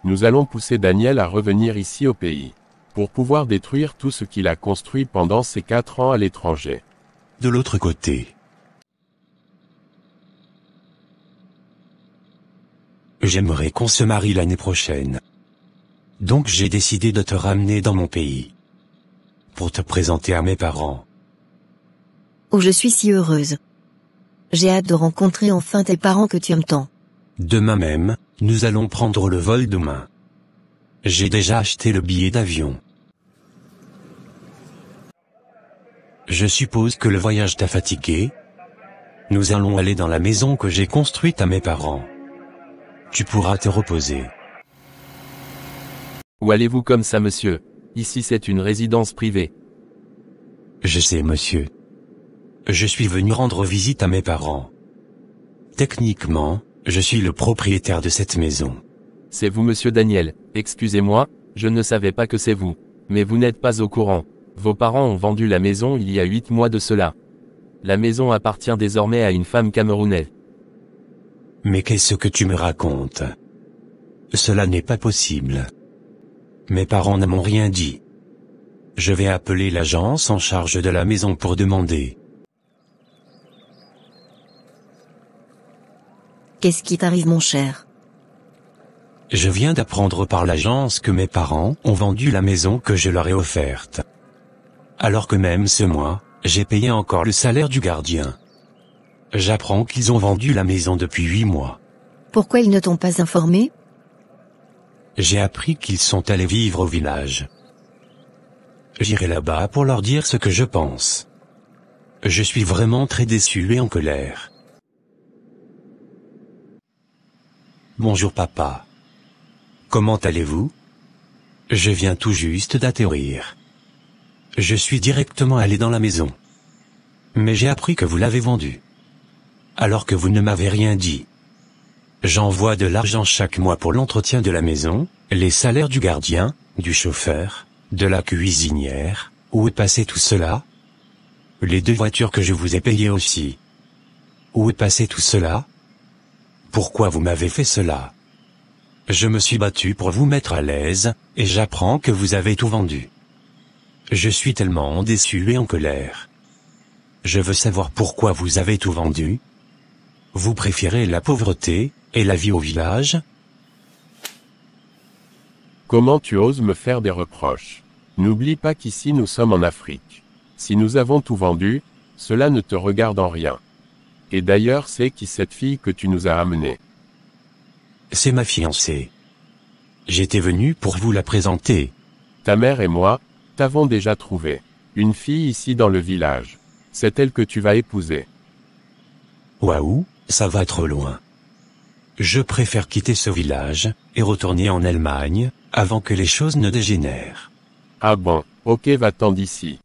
Nous allons pousser Daniel à revenir ici au pays, pour pouvoir détruire tout ce qu'il a construit pendant ces 4 ans à l'étranger. De l'autre côté. J'aimerais qu'on se marie l'année prochaine. Donc j'ai décidé de te ramener dans mon pays. Pour te présenter à mes parents. Oh, je suis si heureuse. J'ai hâte de rencontrer enfin tes parents que tu aimes tant. Demain même, nous allons prendre le vol demain. J'ai déjà acheté le billet d'avion. Je suppose que le voyage t'a fatigué. Nous allons aller dans la maison que j'ai construite à mes parents. Tu pourras te reposer. Où allez-vous comme ça, monsieur? Ici c'est une résidence privée. Je sais, monsieur. Je suis venu rendre visite à mes parents. Techniquement, je suis le propriétaire de cette maison. C'est vous, monsieur Daniel. Excusez-moi, je ne savais pas que c'est vous. Mais vous n'êtes pas au courant. Vos parents ont vendu la maison il y a 8 mois de cela. La maison appartient désormais à une femme camerounaise. Mais qu'est-ce que tu me racontes? Cela n'est pas possible. Mes parents ne m'ont rien dit. Je vais appeler l'agence en charge de la maison pour demander. Qu'est-ce qui t'arrive, mon cher? Je viens d'apprendre par l'agence que mes parents ont vendu la maison que je leur ai offerte. Alors que même ce mois, j'ai payé encore le salaire du gardien. J'apprends qu'ils ont vendu la maison depuis 8 mois. Pourquoi ils ne t'ont pas informé? J'ai appris qu'ils sont allés vivre au village. J'irai là-bas pour leur dire ce que je pense. Je suis vraiment très déçu et en colère. Bonjour papa. Comment allez-vous? Je viens tout juste d'atterrir. Je suis directement allé dans la maison. Mais j'ai appris que vous l'avez vendue. Alors que vous ne m'avez rien dit. J'envoie de l'argent chaque mois pour l'entretien de la maison, les salaires du gardien, du chauffeur, de la cuisinière. Où est passé tout cela? Les 2 voitures que je vous ai payées aussi. Où est passé tout cela? Pourquoi vous m'avez fait cela? Je me suis battu pour vous mettre à l'aise, et j'apprends que vous avez tout vendu. Je suis tellement déçu et en colère. Je veux savoir pourquoi vous avez tout vendu. Vous préférez la pauvreté, et la vie au village? Comment tu oses me faire des reproches? N'oublie pas qu'ici nous sommes en Afrique. Si nous avons tout vendu, cela ne te regarde en rien. Et d'ailleurs c'est qui cette fille que tu nous as amenée? C'est ma fiancée. J'étais venu pour vous la présenter. Ta mère et moi, t'avons déjà trouvé une fille ici dans le village. C'est elle que tu vas épouser. Waouh, ça va trop loin. Je préfère quitter ce village, et retourner en Allemagne, avant que les choses ne dégénèrent. Ah bon, ok, va-t'en d'ici.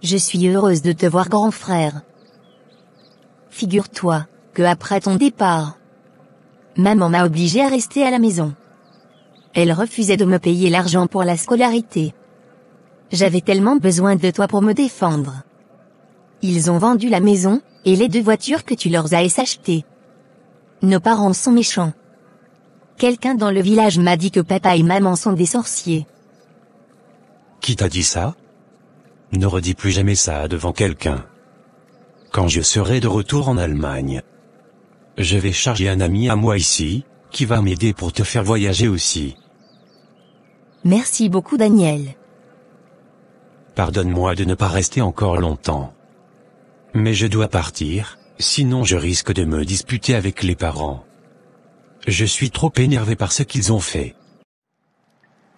Je suis heureuse de te voir, grand frère. Figure-toi, que après ton départ, maman m'a obligée à rester à la maison. Elle refusait de me payer l'argent pour la scolarité. J'avais tellement besoin de toi pour me défendre. Ils ont vendu la maison, et les 2 voitures que tu leur as achetées. Nos parents sont méchants. Quelqu'un dans le village m'a dit que papa et maman sont des sorciers. Qui t'a dit ça? Ne redis plus jamais ça devant quelqu'un. Quand je serai de retour en Allemagne, je vais charger un ami à moi ici, qui va m'aider pour te faire voyager aussi. Merci beaucoup, Daniel. Pardonne-moi de ne pas rester encore longtemps. Mais je dois partir, sinon je risque de me disputer avec les parents. Je suis trop énervé par ce qu'ils ont fait.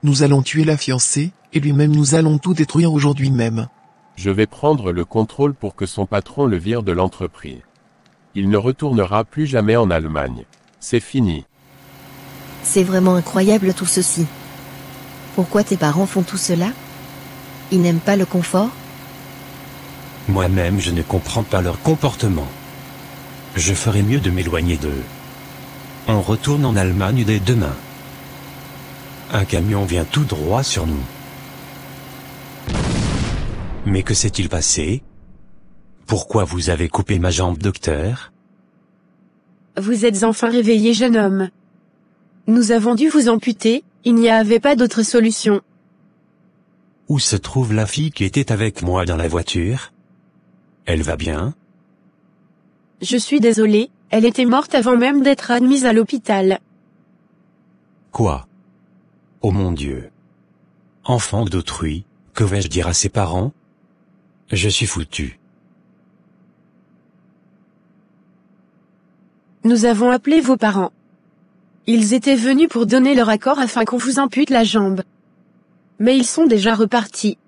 Nous allons tuer la fiancée, et lui-même nous allons tout détruire aujourd'hui même. Je vais prendre le contrôle pour que son patron le vire de l'entreprise. Il ne retournera plus jamais en Allemagne. C'est fini. C'est vraiment incroyable tout ceci. Pourquoi tes parents font tout cela? Ils n'aiment pas le confort? Moi-même je ne comprends pas leur comportement. Je ferais mieux de m'éloigner d'eux. On retourne en Allemagne dès demain. Un camion vient tout droit sur nous. Mais que s'est-il passé? Pourquoi vous avez coupé ma jambe, docteur? Vous êtes enfin réveillé, jeune homme. Nous avons dû vous amputer, il n'y avait pas d'autre solution. Où se trouve la fille qui était avec moi dans la voiture? Elle va bien? Je suis désolé, elle était morte avant même d'être admise à l'hôpital. Quoi? Oh mon Dieu! Enfant d'autrui, que vais-je dire à ses parents? Je suis foutu. Nous avons appelé vos parents. Ils étaient venus pour donner leur accord afin qu'on vous ampute la jambe. Mais ils sont déjà repartis.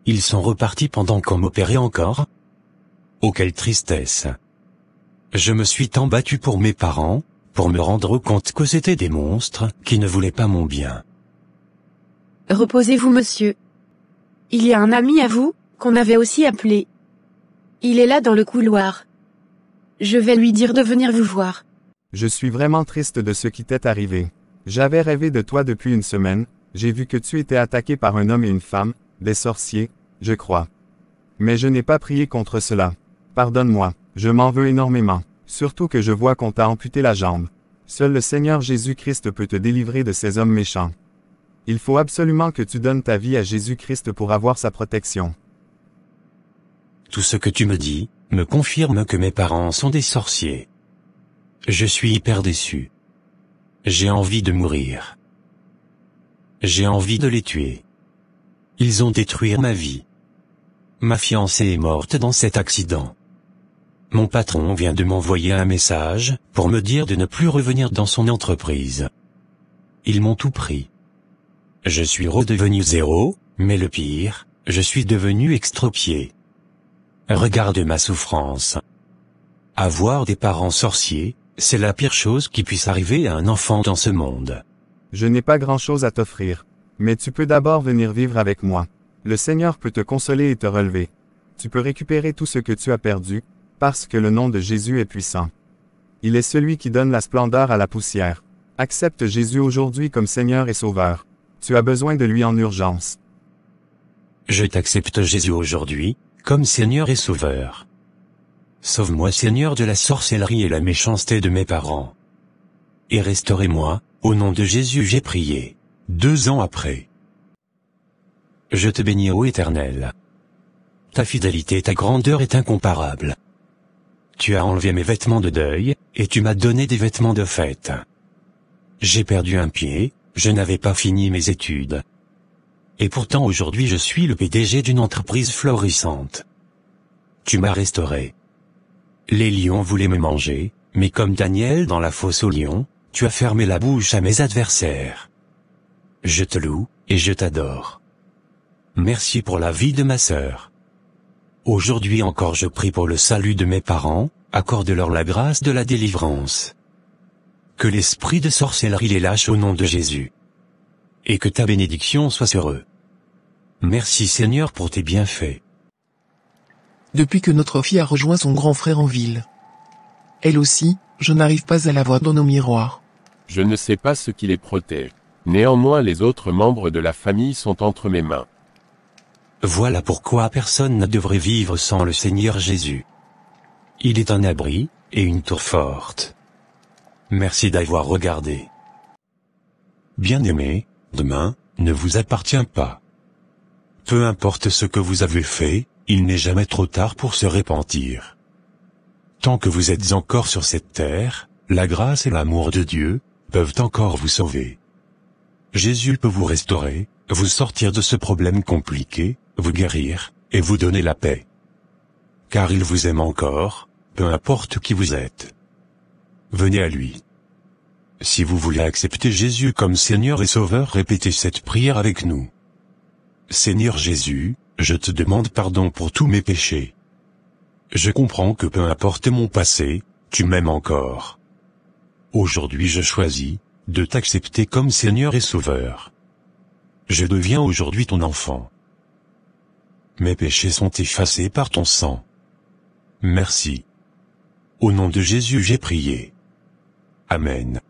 Ils sont repartis pendant qu'on m'opérait encore? Oh quelle tristesse! Je me suis tant battu pour mes parents, pour me rendre compte que c'étaient des monstres qui ne voulaient pas mon bien. Reposez-vous, monsieur. Il y a un ami à vous, qu'on avait aussi appelé. Il est là dans le couloir. Je vais lui dire de venir vous voir. Je suis vraiment triste de ce qui t'est arrivé. J'avais rêvé de toi depuis une semaine, j'ai vu que tu étais attaqué par un homme et une femme, des sorciers, je crois. Mais je n'ai pas prié contre cela. Pardonne-moi, je m'en veux énormément, surtout que je vois qu'on t'a amputé la jambe. Seul le Seigneur Jésus-Christ peut te délivrer de ces hommes méchants. Il faut absolument que tu donnes ta vie à Jésus-Christ pour avoir sa protection. Tout ce que tu me dis me confirme que mes parents sont des sorciers. Je suis hyper déçu. J'ai envie de mourir. J'ai envie de les tuer. Ils ont détruit ma vie. Ma fiancée est morte dans cet accident. Mon patron vient de m'envoyer un message pour me dire de ne plus revenir dans son entreprise. Ils m'ont tout pris. Je suis redevenu zéro, mais le pire, je suis devenu extropié. Regarde ma souffrance. Avoir des parents sorciers, c'est la pire chose qui puisse arriver à un enfant dans ce monde. Je n'ai pas grand-chose à t'offrir, mais tu peux d'abord venir vivre avec moi. Le Seigneur peut te consoler et te relever. Tu peux récupérer tout ce que tu as perdu, parce que le nom de Jésus est puissant. Il est celui qui donne la splendeur à la poussière. Accepte Jésus aujourd'hui comme Seigneur et Sauveur. Tu as besoin de lui en urgence. Je t'accepte Jésus aujourd'hui, comme Seigneur et Sauveur. Sauve-moi Seigneur de la sorcellerie et la méchanceté de mes parents. Et restaurez-moi, au nom de Jésus j'ai prié. 2 ans après. Je te bénis ô Éternel. Ta fidélité et ta grandeur est incomparable. Tu as enlevé mes vêtements de deuil, et tu m'as donné des vêtements de fête. J'ai perdu un pied, je n'avais pas fini mes études. Et pourtant aujourd'hui je suis le PDG d'une entreprise florissante. Tu m'as restauré. Les lions voulaient me manger, mais comme Daniel dans la fosse aux lions, tu as fermé la bouche à mes adversaires. Je te loue, et je t'adore. Merci pour la vie de ma sœur. Aujourd'hui encore je prie pour le salut de mes parents, accorde-leur la grâce de la délivrance. Que l'esprit de sorcellerie les lâche au nom de Jésus. Et que ta bénédiction soit sur eux. Merci Seigneur pour tes bienfaits. Depuis que notre fille a rejoint son grand frère en ville. Elle aussi, je n'arrive pas à la voir dans nos miroirs. Je ne sais pas ce qui les protège. Néanmoins les autres membres de la famille sont entre mes mains. Voilà pourquoi personne ne devrait vivre sans le Seigneur Jésus. Il est un abri, et une tour forte. Merci d'avoir regardé. Bien-aimés, demain, ne vous appartient pas. Peu importe ce que vous avez fait, il n'est jamais trop tard pour se repentir. Tant que vous êtes encore sur cette terre, la grâce et l'amour de Dieu peuvent encore vous sauver. Jésus peut vous restaurer, vous sortir de ce problème compliqué, vous guérir, et vous donner la paix. Car il vous aime encore, peu importe qui vous êtes. Venez à lui. Si vous voulez accepter Jésus comme Seigneur et Sauveur, répétez cette prière avec nous. Seigneur Jésus, je te demande pardon pour tous mes péchés. Je comprends que peu importe mon passé, tu m'aimes encore. Aujourd'hui je choisis de t'accepter comme Seigneur et Sauveur. Je deviens aujourd'hui ton enfant. Mes péchés sont effacés par ton sang. Merci. Au nom de Jésus j'ai prié. Amen.